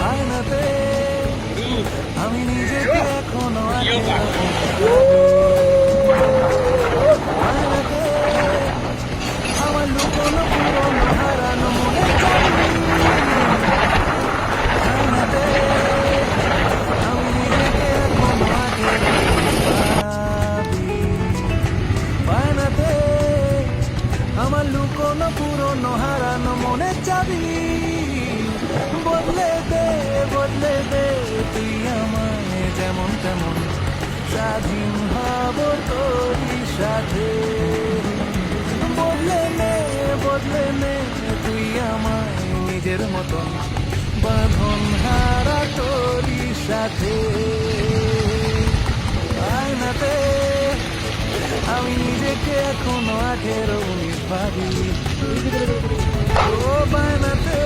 আয়নাতে আমি নিজেকে এখনো আয়নাতে আমার লুকোনো পুরনো হারানো মনের চাবি আয়নাতে আমি নিজেকে এখনো আগের ভাবি আয়নাতে আমার লুকোনো পুরনো হারানো মনের চাবি বদলে দে তুই আমায় যেমন তেমন স্বাধীন হব তোরই সাথে বদলে নে তুই আমায় নিজের মতন বাঁধন হারা তোরই সাথে আয়নাতে আমি নিজেকে এখনো 18-19 ভাবি ও বায়নাতে